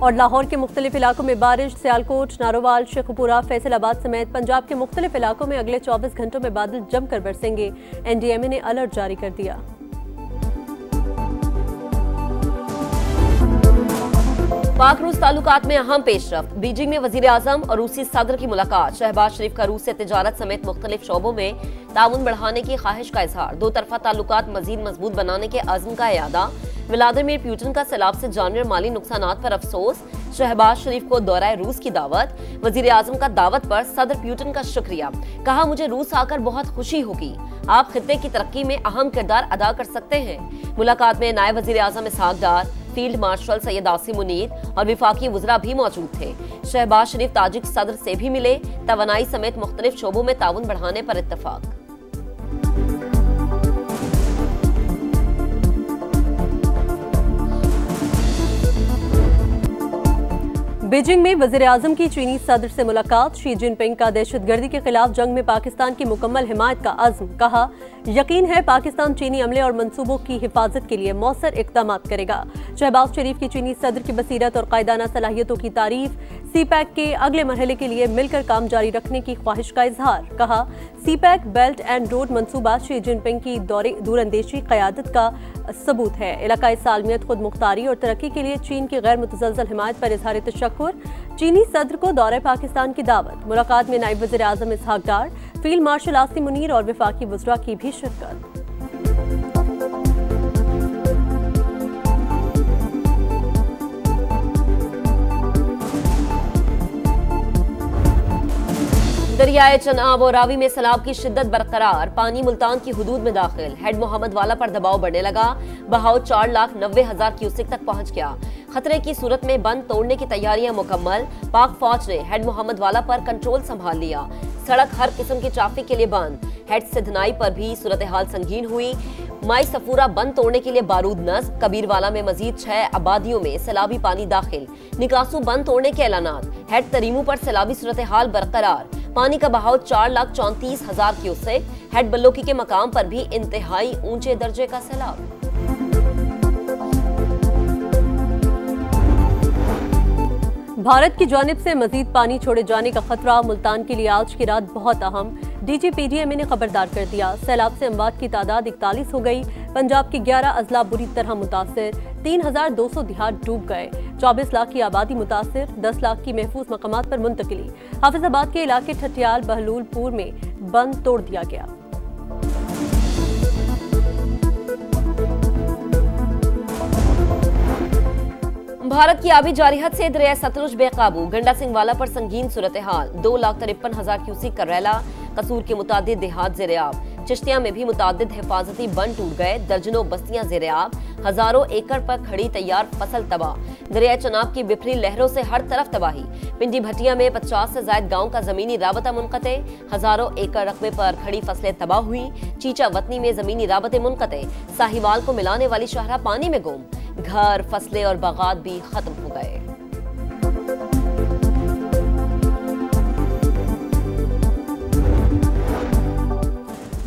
और लाहौर के मुख्तलिफ इलाकों में बारिश। सियालकोट, नारोवाल, शेखुपुरा, फैसलाबाद समेत पंजाब के मुख्तलिफ इलाकों में अगले 24 घंटों में बादल जमकर बरसेंगे। NDMA ने अलर्ट जारी कर दिया। पाक रूस ताल्लुकात में अहम पेशरफ्त। बीजिंग में वजीर आजम और रूसी सदर की मुलाकात। शहबाज शरीफ का रूस से तिजारत समेत मुख्तलिफ शोबों में ताउन बढ़ाने की ख्वाहिश का इजहार। दो तरफा ताल्लुकात मजीद मजबूत बनाने के अज़्म का इयादा। व्लादिमीर पुतिन का सैलाब से जानलेवा माली नुकसानात पर अफसोस। शहबाज शरीफ को दौरा रूस की दावत। वजीर आजम का दावत पर सदर पुतिन का शुक्रिया। कहा, मुझे रूस आकर बहुत खुशी होगी। आप खित्ते की तरक्की में अहम किरदार अदा कर सकते हैं। मुलाकात में नायब वजीर आजम इसहाक डार, फील्ड मार्शल सैयद आसिम मुनीर और विफाकी वज़रा भी मौजूद थे। शहबाज शरीफ ताजिक सदर से भी मिले। तवानाई समेत मुख्तलिफ शोबों में ताउन बढ़ाने पर इत्तफाक। बीजिंग में वज़ीर आज़म की चीनी सदर से मुलाकात। शी जिनपिंग का दहशतगर्दी के खिलाफ जंग में पाकिस्तान की मुकम्मल हिमायत का अज़्म। कहा, यकीन है पाकिस्तान चीनी अमले और मंसूबों की हिफाजत के लिए मौसर इक़दाम करेगा। शहबाज शरीफ की चीनी सदर की बसीरत और कायदाना सलाहियतों की तारीफ। CPEC के अगले मरहले के लिए मिलकर काम जारी रखने की ख्वाहिश का इजहार। कहा, CPEC बेल्ट एंड रोड मंसूबा शी जिनपिंग की दूरंदेशी क़यादत का सबूत है। इलाकाई सालमियत, खुद मुख्तारी और तरक्की के लिए चीन की गैर मुतज़लज़ल हिमायत पर इजहार तशक्कुर। चीनी सदर को दौरे पाकिस्तान की दावत। मुलाकात में नायब वज़ीर आज़म इसहाक डार, फील्ड मार्शल आसिम मुनीर और विफाकी वज़रा की भी शिरकत। दरियाए चनाब और रावी में सैलाब की शिद्दत बरकरार। पानी मुल्तान की हुदूद में दाखिल। हेड मोहम्मद वाला पर दबाव बढ़ने लगा। बहाव 4,90,000 क्यूसेक तक पहुंच गया। खतरे की सूरत में बंद तोड़ने की तैयारियां मुकम्मल। पाक फौज ने हेड मोहम्मद वाला पर कंट्रोल संभाल लिया। सड़क हर किस्म की ट्रैफिक के लिए बंद। हेड सिद्धनाई पर भी सूरत हाल संगीन हुई। माई सफूरा बंद तोड़ने के लिए बारूद नस्ब। कबीरवाला में मजीद 6 आबादियों में सैलाबी पानी दाखिल। निकासू बंद तोड़ने के ऐलानात। हेड तरीमू पर सैलाबी सूरत हाल बरकरार। पानी का बहाव 4,34,000 क्यूसेक। हेड बल्लोकी के मकाम पर भी इंतहाई ऊंचे दर्जे का सैलाब। भारत की जानिब से मजीद पानी छोड़े जाने का खतरा। मुल्तान के लिए आज की रात बहुत अहम। DGPDMA ने खबरदार कर दिया। सैलाब से अमवात की तादाद 41 हो गई। पंजाब के 11 अजला बुरी तरह मुतासिर। 3,200 देहात डूब गए। 24 लाख की आबादी मुतासिर। 10 लाख की महफूज मकामात पर मुंतकिली। हाफिजाबाद के इलाके ठटियाल बहलूलपुर में बंद तोड़ दिया गया। भारत की आबी जारिहत से दरिया सतलुज बेकाबू। गंडा सिंह वाला पर संगीन सूरत हाल। 2,53,000 क्यूसेक का रैला। कसूर के मुतादिद देहात ज़ेर-ए-आब। चिश्तिया में भी मुतादिद हिफाजती बंद टूट गए। दर्जनों बस्तियां ज़ेर-ए-आब। हजारों एकड़ पर खड़ी तैयार फसल तबाह। दरिया चनाब की बिफरी लहरों से हर तरफ तबाही। पिंडी भटिया में 50 से ज्यादा गाँव का जमीनी राबता मुनक़ते। हजारों एकड़ रकबे पर खड़ी फसलें तबाह हुई। चीचा वतनी में जमीनी राबते मुनक़ते। साहिवाल को मिलाने वाली शाहरा पानी में गुम। घर, फसलें और बागात भी खत्म हो गए।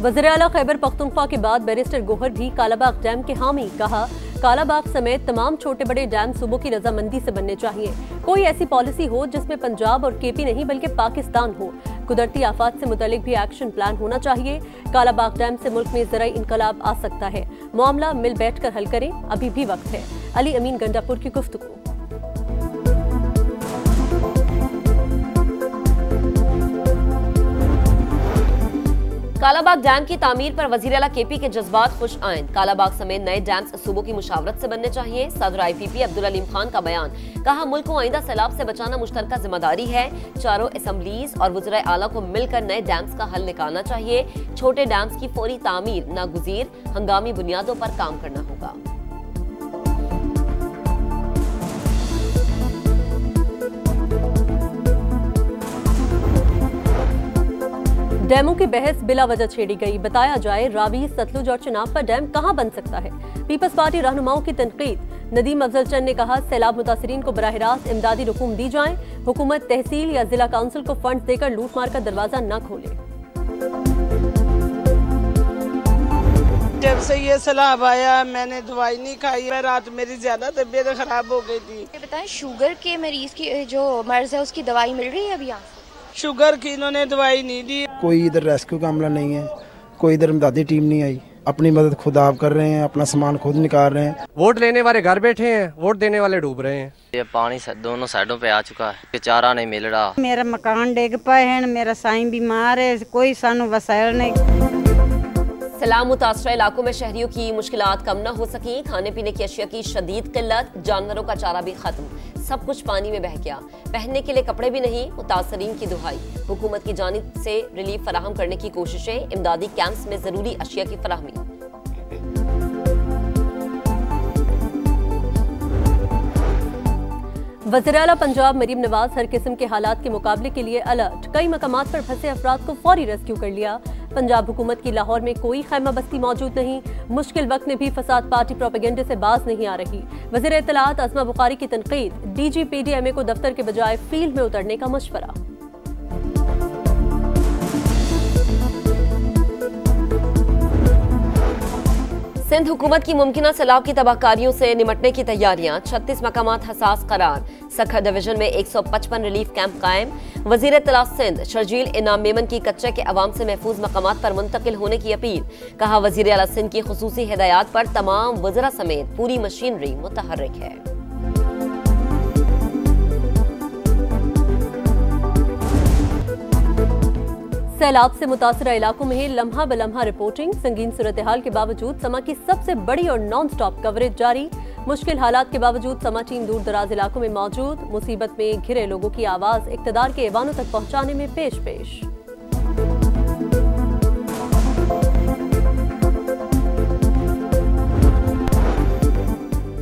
वज़ीर आला खैबर पख्तूनख्वा के बाद बैरिस्टर गोहर भी कालाबाग डैम के हामी। कहा, कालाबाग समेत तमाम छोटे बड़े डैम सूबों की रजामंदी से बनने चाहिए। कोई ऐसी पॉलिसी हो जिसमें पंजाब और KP नहीं बल्कि पाकिस्तान हो। कुदरती आफात से मुतालिक भी एक्शन प्लान होना चाहिए। कालाबाग डैम से मुल्क में ज़राई इनकलाब आ सकता है। मामला मिल बैठ कर हल करें, अभी भी वक्त है। अली अमीन गंडापुर की गुफ्तगू। कालाबाग डैम की तामीर पर वज़ीर आला KP के जज्बात खुश आइंद। कालाबाग समेत नए डैम्स सूबों की मुशावरत से बनने चाहिए। सदर IPP अब्दुल अलीम खान का बयान। कहा, मुल्क को आइंदा सैलाब से बचाना मुश्तरका जिम्मेदारी है। चारों असम्बलीज और वज़ीर आला को मिलकर नए डैम्स का हल निकालना चाहिए। छोटे डैम्स की फौरी तामीर नागुज़ीर, हंगामी बुनियादों पर काम करना होगा। डैमों की बहस बिला वजह छेड़ी गई। बताया जाए, रावी, सतलुज और चिनाब पर डैम कहां बन सकता है। पीपल्स पार्टी रहनुमाओं की तनकीद। नदीम अफजल चंद ने कहा, सैलाब मुतासरीन को बराह रास्त इमदादी रकूम दी जाए। हुकूमत तहसील या जिला काउंसिल को फंड देकर लूट मार का दरवाजा न खोले। जब से ये सैलाब आया मैंने दवाई नहीं खाई है, रात मेरी ज्यादा तबीयत खराब हो गई थी। ये बताएं, शुगर के मरीज की जो मर्ज है उसकी दवाई मिल रही है अभी यहाँ? शुगर की इन्होंने दवाई नहीं दी। कोई इधर रेस्क्यू का अमला नहीं है, कोई इधर इमदादी टीम नहीं आई। अपनी मदद खुद आप कर रहे हैं, अपना सामान खुद निकाल रहे हैं। वोट लेने वाले घर बैठे हैं, वोट देने वाले डूब रहे हैं। ये पानी दोनों साइडों पे आ चुका है, चारा नहीं मिल रहा। मेरा मकान डिग पाए हैं, मेरा साईं बीमार है, कोई सानू वसायल नहीं। सैलाब मुतासरा इलाकों में शहरियों की मुश्किलात कम न हो सकी। खाने पीने की अशिया की शदीद किल्लत, जानवरों का चारा भी खत्म, सब कुछ पानी में बह गया। पहनने के लिए कपड़े भी नहीं, मुतासरीन की दुहाई। हुकूमत की जानिब से रिलीफ फराहम करने की कोशिशें, इमदादी कैंप्स में जरूरी अशिया की फराहमी। वज़ीर-ए-आला पंजाब मरीम नवाज हर किस्म के हालात के मुकाबले के लिए अलर्ट। कई मकामात पर फंसे अफराद को फौरी रेस्क्यू कर लिया। पंजाब हुकूमत की लाहौर में कोई खैमा बस्ती मौजूद नहीं। मुश्किल वक्त में भी फसाद पार्टी प्रोपेगेंडे से बाज नहीं आ रही। वज़ीर इत्तलात अज़मा बुखारी की तनकीद, DG PDMA को दफ्तर के बजाय फील्ड में उतरने का मशवरा। सिंध हुकूमत की मुमकिना सैलाब की तबाहकारियों से निमटने की तैयारियां, 36 मकामात हसास करार। सखर डिवीजन में 155 रिलीफ कैंप कायम। वजीर इत्तलात सिंध शर्जील इनाम मेमन की कच्चे के अवाम से महफूज मकामात पर मुंतकिल होने की अपील। कहा, वजीर आला सिंध की खुसूसी हिदायत पर तमाम वज़रा समेत पूरी मशीनरी मुतहर्रिक है। सैलाब से मुतासरा इलाकों में लम्हा बलम्हा रिपोर्टिंग। संगीन सूरत हाल के बावजूद समा की सबसे बड़ी और नॉन स्टॉप कवरेज जारी। मुश्किल हालात के बावजूद समा टीम दूर दराज इलाकों में मौजूद। मुसीबत में घिरे लोगों की आवाज इक्तदार के ऐवानों तक पहुंचाने में पेश।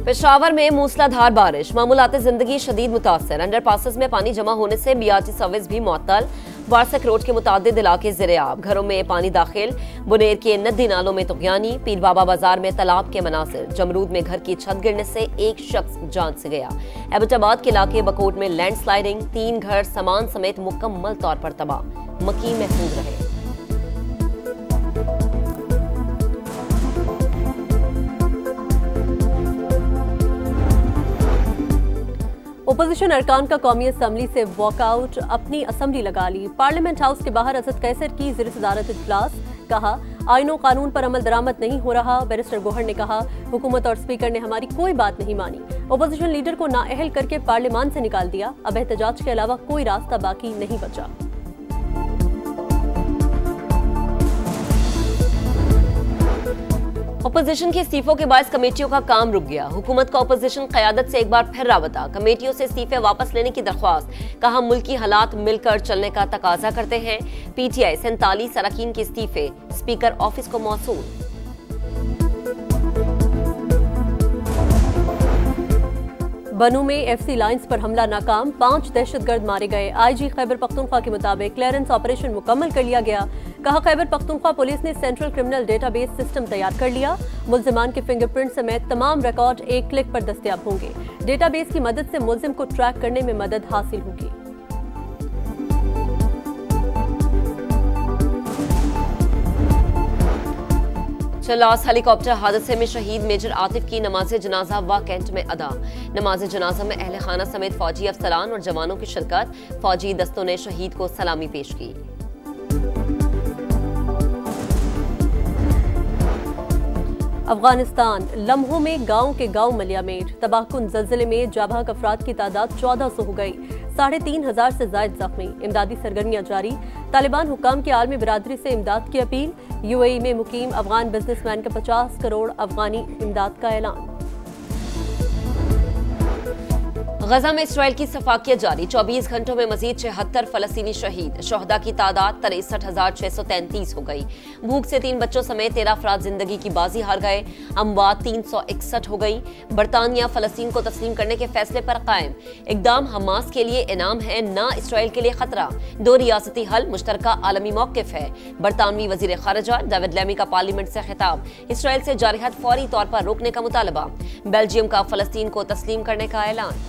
पेशावर में मूसलाधार बारिश, मामूलात जिंदगी शदीद मुतासर। अंडरपासेस में पानी जमा होने से BRT सर्विस भी मुअत्तल। वारसक रोड के मुतादिद इलाके ज़ेरे-आब, घरों में पानी दाखिल। बुनेर के नदी नालों में तुग़यानी। पीर बाबा बाजार में तालाब के मनासिर। जमरूद में घर की छत गिरने से एक शख्स जान से गया। एबटाबाद के इलाके बकोट में लैंडस्लाइडिंग, 3 घर सामान समेत मुकम्मल तौर पर तबाह। मकी महफूज रहे। ओपोजिशन अरकान का कौमी असम्बली से वॉकआउट, अपनी असम्बली लगा ली। पार्लियामेंट हाउस के बाहर असद कैसर की ज़ेर सदारत इजलास। कहा, आईनो कानून पर अमल दरामद नहीं हो रहा। बैरिस्टर गोहर ने कहा, हुकूमत और स्पीकर ने हमारी कोई बात नहीं मानी। ओपोजिशन लीडर को नाअहल करके पार्लियामान से निकाल दिया। अब एहतजाज के अलावा कोई रास्ता बाकी नहीं बचा। ओपोजिशन के इस्तीफों के बाद कमेटियों का काम रुक गया। हुकूमत का ओपोजिशन क़यादत से एक बार फिर राबता। कमेटियों से इस्तीफे वापस लेने की दरख्वास्त। कहा, मुल्की हालात मिलकर चलने का तकाजा करते हैं। PTI 47 अरकान के इस्तीफे स्पीकर ऑफिस को मौसूल। बनू में FC लाइन्स पर हमला नाकाम, 5 दहशतगर्द मारे गए। IG खैबर पख्तूनख्वा के मुताबिक क्लियरेंस ऑपरेशन मुकम्मल कर लिया गया। कहा, खैबर पख्तूनख्वा पुलिस ने सेंट्रल क्रिमिनल डेटाबेस सिस्टम तैयार कर लिया। मुल्जिमान के फिंगरप्रिंट समेत तमाम रिकॉर्ड एक क्लिक पर दस्तयाब होंगे। डेटाबेस की मदद से मुल्जिम को ट्रैक करने में मदद हासिल होगी। चलास हेलीकॉप्टर हादसे में शहीद मेजर आतिफ की नमाज जनाजा व कैंट में अदा। नमाज जनाजा में अहले खाना समेत फौजी अफसरान और जवानों की शिरकत। फौजी दस्तों ने शहीद को सलामी पेश की। अफगानिस्तान, लम्हों में गांव के गांव मलियामेट। तबाहकुन जल्जले में जाबाक अफराद की तादाद 1400 हो गई। 3500 से ज्यादा जख्मी। इमदादी सरगर्मियां जारी। तालिबान हुकाम की आलमी बिरादरी से इमदाद की अपील। UAE में मुकीम अफगान बिजनेसमैन का 50 करोड़ अफगानी इमदाद का ऐलान। गजा में इसराइल की सफाकियत जारी। 24 घंटों में मजीद 76 फलस्तीनी शहीद। शोहदा की तादाद 63,633 हो गई। भूख से 3 बच्चों समेत 13 अफराद जिंदगी की बाजी हार गए। अमवात 361 हो गई। बरतानिया फलस्तीन को तस्लीम करने के फैसले पर कायम। इकदाम हमास के लिए इनाम है, ना इसराइल के लिए खतरा। 2 रियासती हल मुश्तरका आलमी मौक़िफ़ है। बरतानवी वज़ीर ख़ारिजा डेविड लैमी का पार्लियामेंट से खिताब। इसराइल से जारहात फौरी तौर पर रोकने का मुतालबा। बेल्जियम का फलस्तीन को तस्लीम करने का ऐलान।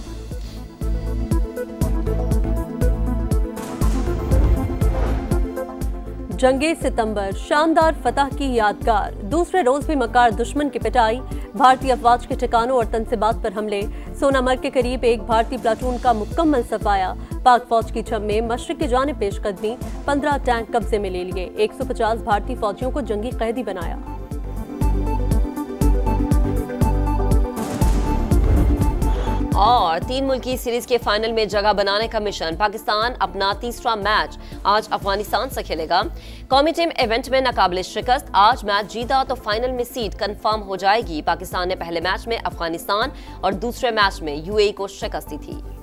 जंगे सितंबर, शानदार फतह की यादगार। दूसरे रोज भी मक्कार दुश्मन की पिटाई, भारतीय अफवाज के ठिकानों और तनसीबात पर हमले। सोनामर्ग के करीब एक भारतीय प्लाटून का मुकम्मल सफाया। पाक फौज की छम में मशरिक की जानिब पेशकदमी, 15 टैंक कब्जे में ले लिए। 150 भारतीय फौजियों को जंगी कैदी बनाया। और 3 मुल्की सीरीज के फाइनल में जगह बनाने का मिशन। पाकिस्तान अपना तीसरा मैच आज अफगानिस्तान से खेलेगा। कौमी टीम इवेंट में नाकाबिल शिकस्त, आज मैच जीता तो फाइनल में सीट कंफर्म हो जाएगी। पाकिस्तान ने पहले मैच में अफगानिस्तान और दूसरे मैच में यूएई को शिकस्त दी थी।